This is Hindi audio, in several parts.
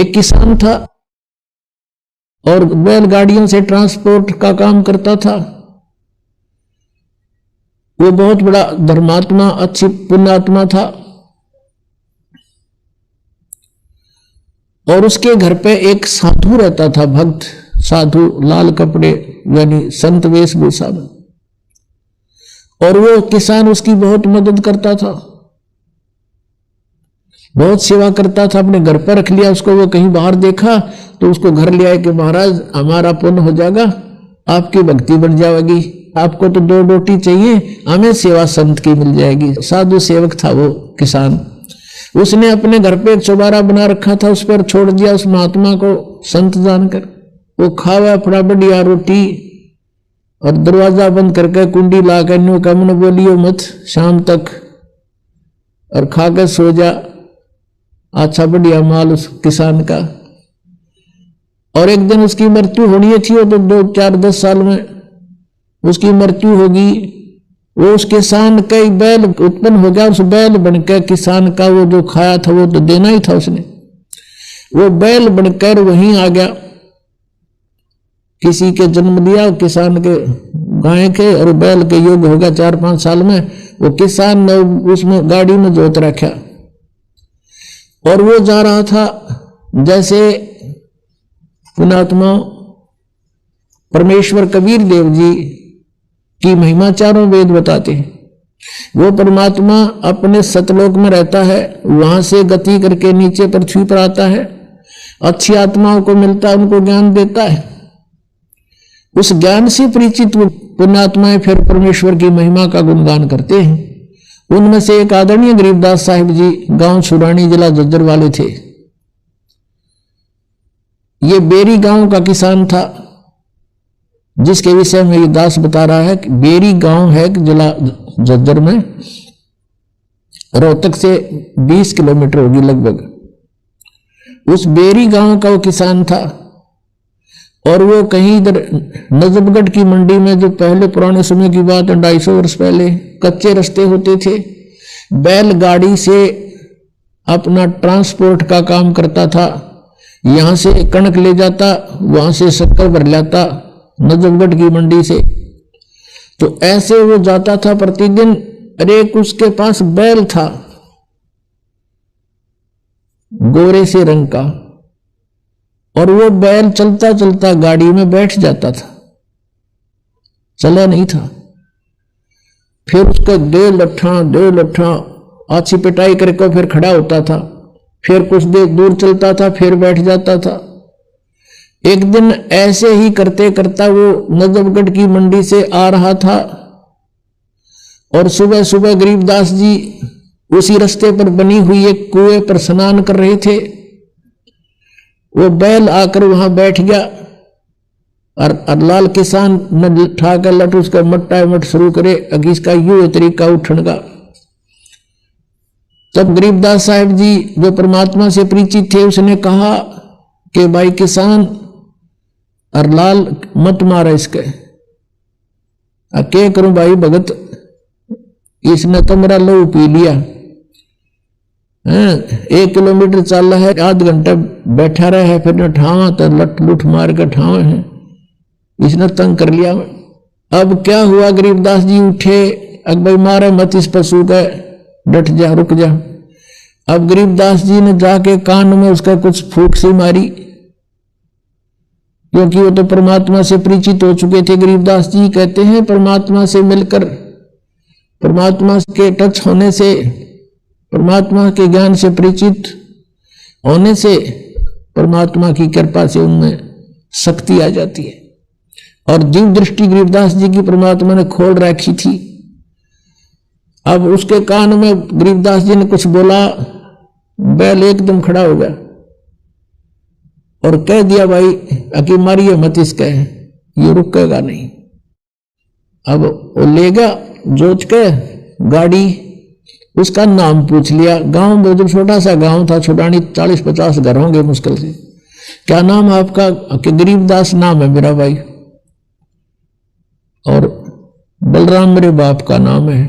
एक किसान था और बैलगाड़ियों से ट्रांसपोर्ट का काम करता था। वो बहुत बड़ा धर्मात्मा, अच्छी पुण्यात्मा था। और उसके घर पे एक साधु रहता था, भक्त साधु, लाल कपड़े यानी संत वेशभूषा में। और वो किसान उसकी बहुत मदद करता था, बहुत सेवा करता था। अपने घर पर रख लिया उसको। वो कहीं बाहर देखा तो उसको घर ले आए कि महाराज हमारा पुण्य हो जाएगा, आपकी भक्ति बढ़ जाएगी, आपको तो 2 रोटी चाहिए, हमें सेवा संत की मिल जाएगी। साधु सेवक था वो किसान। उसने अपने घर पे एक चौबारा बना रखा था, उस पर छोड़ दिया उस महात्मा को संत जानकर। वो खावा अपना बढ़िया रोटी और दरवाजा बंद करके कुंडी ला कर न्यू कम बोलियो मत शाम तक, और खाकर सो जा। अच्छा बढ़िया माल उस किसान का। और एक दिन उसकी मृत्यु होनी थी, वो तो 2, 4, 10 साल में उसकी मृत्यु होगी। वो उस किसान का ही बैल उत्पन्न हो गया। उस बैल बनकर किसान का वो जो खाया था वो तो देना ही था उसने। वो बैल बनकर वहीं आ गया, किसी के जन्म दिया किसान के, गाय के, और बैल के योग हो गया 4-5 साल में। वो किसान ने उसमें गाड़ी में जोत रखा और वो जा रहा था। जैसे पुण्यात्मा परमेश्वर कबीर देव जी की महिमा चारों वेद बताते हैं। वो परमात्मा अपने सतलोक में रहता है, वहां से गति करके नीचे पृथ्वी पर आता है, अच्छी आत्माओं को मिलता है, उनको ज्ञान देता है। उस ज्ञान से परिचित पुण्यात्माएं फिर परमेश्वर की महिमा का गुणगान करते हैं। उनमें से एक आदरणीय गरीबदास साहिब जी गांव छुरानी, जिला झज्जर वाले थे। ये बेरी गांव का किसान था, जिसके विषय में ये दास बता रहा है कि बेरी गांव है जिला झज्जर में, रोहतक से 20 किलोमीटर होगी लगभग। उस बेरी गांव का वो किसान था। और वो कहीं इधर नजफगढ़ की मंडी में, जो पहले पुराने समय की बात है 250 वर्ष पहले, कच्चे रास्ते होते थे, बैलगाड़ी से अपना ट्रांसपोर्ट का काम करता था। यहां से कणक ले जाता, वहां से शक्कर भर लाता नजफगढ़ की मंडी से। तो ऐसे वो जाता था प्रतिदिन। अरे उसके पास बैल था गोरे से रंग का, और वो बैल चलता चलता गाड़ी में बैठ जाता था, चला नहीं था। फिर उसका दे लट्ठा अच्छी पिटाई करके फिर खड़ा होता था, फिर कुछ देर दूर चलता था, फिर बैठ जाता था। एक दिन ऐसे ही करते करता वो नजफगढ़ की मंडी से आ रहा था, और सुबह सुबह गरीबदास जी उसी रास्ते पर बनी हुई एक कुएं पर स्नान कर रहे थे। वो बैल आकर वहां बैठ गया, और लाल किसान न ठाकर लट उसका मट्टा मट शुरू करे, अगी इसका यू तरीका उठन का। तब गरीबदास साहिब जी जो परमात्मा से परिचित थे, उसने कहा कि भाई किसान और लाल मत मारा इसके। क्या करूं भाई भगत, इसने तो मेरा लहू पी लिया। 1 किलोमीटर चल रहा है, आध घंटा बैठा रहा है, फिर ठावा तो लट लुट मार कर ठावा है, इसने तंग कर लिया। अब क्या हुआ, गरीबदास जी उठे, अब भाई मारे मत इस पशु का, डट जा, रुक जा। अब गरीबदास जी ने जाके कान में उसका कुछ फूंक सी मारी, क्योंकि वो तो परमात्मा से परिचित हो चुके थे। गरीबदास जी कहते हैं परमात्मा से मिलकर, परमात्मा के टच होने से, परमात्मा के ज्ञान से परिचित होने से, परमात्मा की कृपा से उनमें शक्ति आ जाती है। और जीव दृष्टि गरीबदास जी की परमात्मा ने खोल रखी थी। अब उसके कान में गरीबदास जी ने कुछ बोला, बैल एकदम खड़ा हो गया और कह दिया भाई अकी मारिए मत इसका, ये रुकेगा नहीं। अब वो लेगा जोत के गाड़ी, उसका नाम पूछ लिया। गांव में जो छोटा सा गांव था छुटानी, 40-50 घर होंगे मुश्किल से। क्या नाम आपका? कि गरीबदास नाम है मेरा भाई, और बलराम मेरे बाप का नाम है।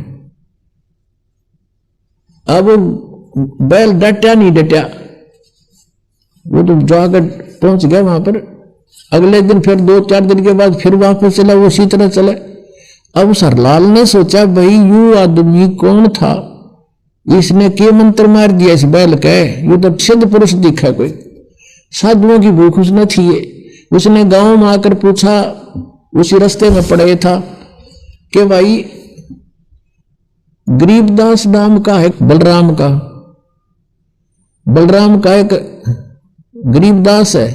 अब बैल डटा नहीं डटा, वो तो जाकर पहुंच गया वहां पर। अगले दिन फिर 2-4 दिन के बाद फिर वापस चला, वो उसी तरह चला। अब सरलाल ने सोचा भाई यू आदमी कौन था, इसने के मंत्र मार दिया इस बैल के, ये तो सिद्ध पुरुष दिखा, कोई साधुओं की भूख उसने थी। उसने गांव में आकर पूछा, उसी रास्ते में पड़े था कि भाई गरीबदास नाम का है बलराम का एक गरीबदास है,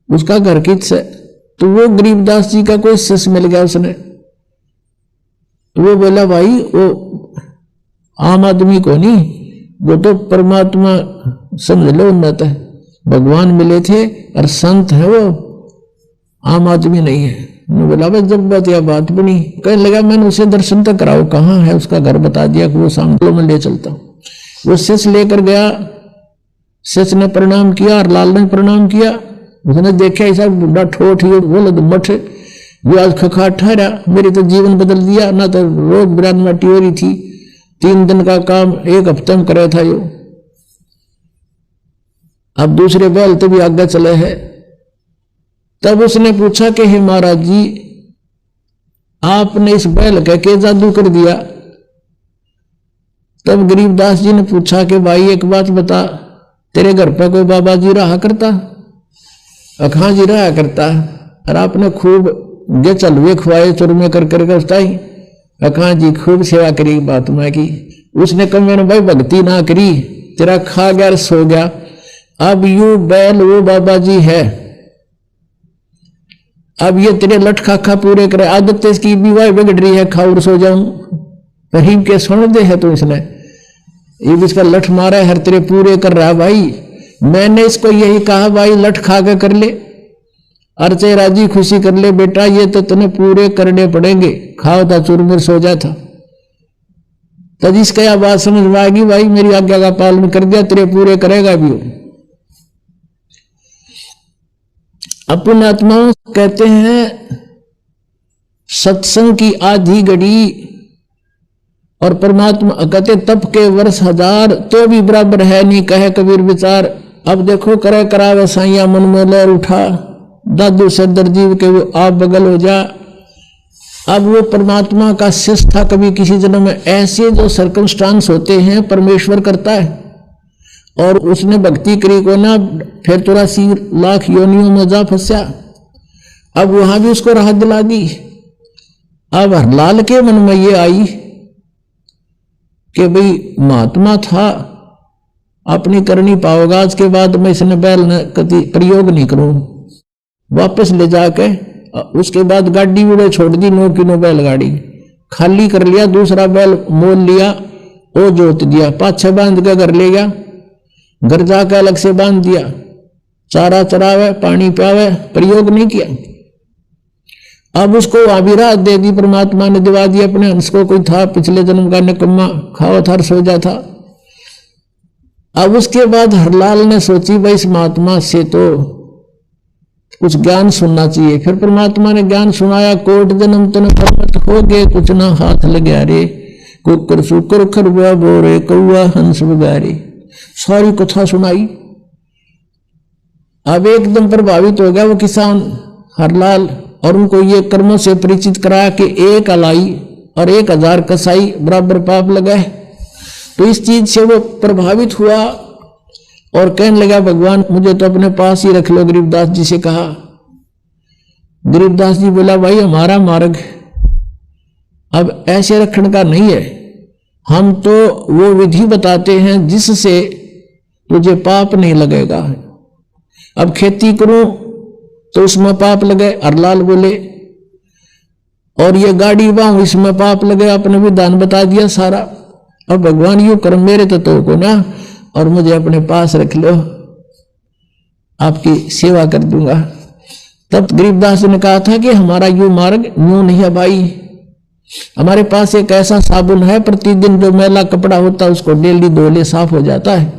उसका घर किस है। तो वो गरीबदास जी का कोई शिष्य मिल गया उसने। तो वो बोला भाई वो आम आदमी को नहीं, वो तो परमात्मा समझ लो उन्नत है, भगवान मिले थे और संत है, वो आम आदमी नहीं है। बोला भाई जब बात यह बात बनी, कहने लगा मैंने उसे दर्शन तक कराओ, कहाँ है उसका घर बता दिया कि वो सामने में ले चलता हूँ। वो शिष्य लेकर गया, शिष्य ने प्रणाम किया और लाल ने प्रणाम किया। उसने देखा ऐसा बुढ़ा ठोठ ही बोला तो मठ वो आज खखा ठहरा, मेरी तो जीवन बदल दिया। ना तो रोज बिरान माटी हो रही थी, 3 दिन का काम 1 हफ्ते में करे था यो, अब दूसरे बैल तो भी आगे चले है। तब उसने पूछा कि हे महाराज जी आपने इस बैल का के जादू कर दिया। तब गरीबदास जी ने पूछा कि भाई एक बात बता, तेरे घर पर कोई बाबा जी रहा करता? अखां जी रहा करता, और आपने खूब गे चलवे खुआए चुरमे कर करके उसताई अखां जी खूब सेवा करी बात में की। उसने कहा मैंने भाई भक्ति ना करी, तेरा खा गया सो गया, अब यू बैल वो बाबा जी है, अब ये तेरे लठ खाखा पूरे करे, आदत इसकी विवाह बिगड़ रही है, खाऊर सो जाऊं गरीब के सुन दे है। तो इसने ये इसका लठ मारा है, हर तेरे पूरे कर रहा भाई। मैंने इसको यही कहा भाई लठ खा के कर ले, अर्चे राजी खुशी कर ले बेटा, ये तो तने पूरे करने पड़ेंगे, खाओ था चूरमुर सो जा था। तब इसका यह बात समझ में आएगी भाई मेरी आज्ञा का पालन कर दिया, तेरे पूरे करेगा भी। अपने आत्मा कहते हैं सत्संग की आधी घड़ी और परमात्मा कहते तप के वर्ष 1000 तो भी बराबर है नहीं, कहे कबीर विचार। अब देखो करे करावे साइया मन में लहर उठा, दादू सदर जीव के वो आप बगल हो जा। अब वो परमात्मा का शिष्य था कभी किसी जन्म में। ऐसे जो सर्कमस्टांस होते हैं परमेश्वर करता है, और उसने भक्ति करी को ना फिर 84 लाख योनियों में जा फंसा। अब वहां भी उसको राहत दिला दी। अब हरलाल के मन में ये आई कि भाई महात्मा था, अपनी करनी पाओगा, आज के बाद मैं इसने बैल न कभी प्रयोग नहीं करूं। वापस ले जाके उसके बाद गाड़ी उड़े छोड़ दी, 9 किलो बैलगाड़ी खाली कर लिया, दूसरा बैल मोल लिया, वो जोत दिया, पाछे बांध के घर ले गया, घर जाकर अलग से बांध दिया, चारा चरावे पानी पियावे, प्रयोग नहीं किया। अब उसको आविरात दे दी, परमात्मा ने दिवा दी अपने हंस को। कोई था पिछले जन्म का निकम्मा, खाओ था सो जा था। अब उसके बाद हरलाल ने सोची भाई इस महात्मा से तो कुछ ज्ञान सुनना चाहिए। फिर परमात्मा ने ज्ञान सुनाया, कोट जन्म तन परमत हो गए, कुछ ना हाथ लगे रे, कुकर सुकर खरबा बोरे कौआ हंस बगारे, सारी कथा सुनाई। अब एकदम प्रभावित हो गया वो किसान हरलाल, और उनको ये कर्मों से परिचित कराया कि 1 अलाई और 1000 कसाई बराबर पाप लगाए। तो इस चीज से वो प्रभावित हुआ और कहने लगा भगवान मुझे तो अपने पास ही रख लो। गरीबदास जी से कहा। गरीबदास जी बोला भाई हमारा मार्ग अब ऐसे रखने का नहीं है, हम तो वो विधि बताते हैं जिससे तुझे पाप नहीं लगेगा। अब खेती करूं तो उसमें पाप लगे, हरलाल बोले, और ये गाड़ी बाहू इसमें पाप लगे, आपने विधान बता दिया सारा। अब भगवान यू कर मेरे तो को ना, और मुझे अपने पास रख लो, आपकी सेवा कर दूंगा। तब गरीबदास ने कहा था कि हमारा यू मार्ग यूं नहीं है भाई, हमारे पास एक ऐसा साबुन है, प्रतिदिन जो मैला कपड़ा होता है उसको डेली धो ले, साफ हो जाता है।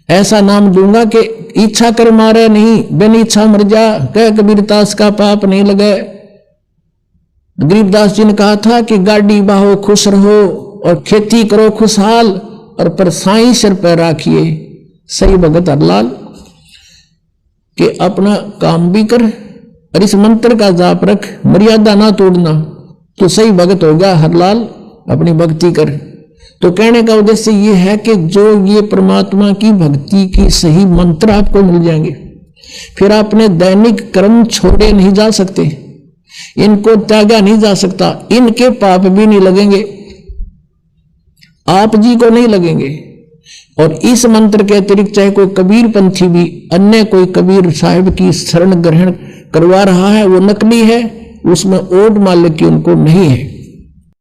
ऐसा नाम दूंगा कि इच्छा कर मारे नहीं, बिन इच्छा मर जा, कह कबीरदास का पाप नहीं लगे। गरीबदास जी ने कहा था कि गाड़ी बाहो खुश रहो और खेती करो खुशहाल, और पर साई सिर पर राखिए, सही भगत हरलाल कि अपना काम भी कर और इस मंत्र का जाप रख, मर्यादा ना तोड़ना, तो सही भगत होगा हरलाल, अपनी भक्ति कर। तो कहने का उद्देश्य ये है कि जो ये परमात्मा की भक्ति की सही मंत्र आपको मिल जाएंगे, फिर आपने दैनिक कर्म छोड़े नहीं जा सकते, इनको त्यागा नहीं जा सकता, इनके पाप भी नहीं लगेंगे, आप जी को नहीं लगेंगे। और इस मंत्र के अतिरिक्त चाहे कोई कबीर पंथी भी अन्य कोई कबीर साहिब की शरण ग्रहण करवा रहा है, वो नकली है, उसमें ओट मालिक की उनको नहीं है।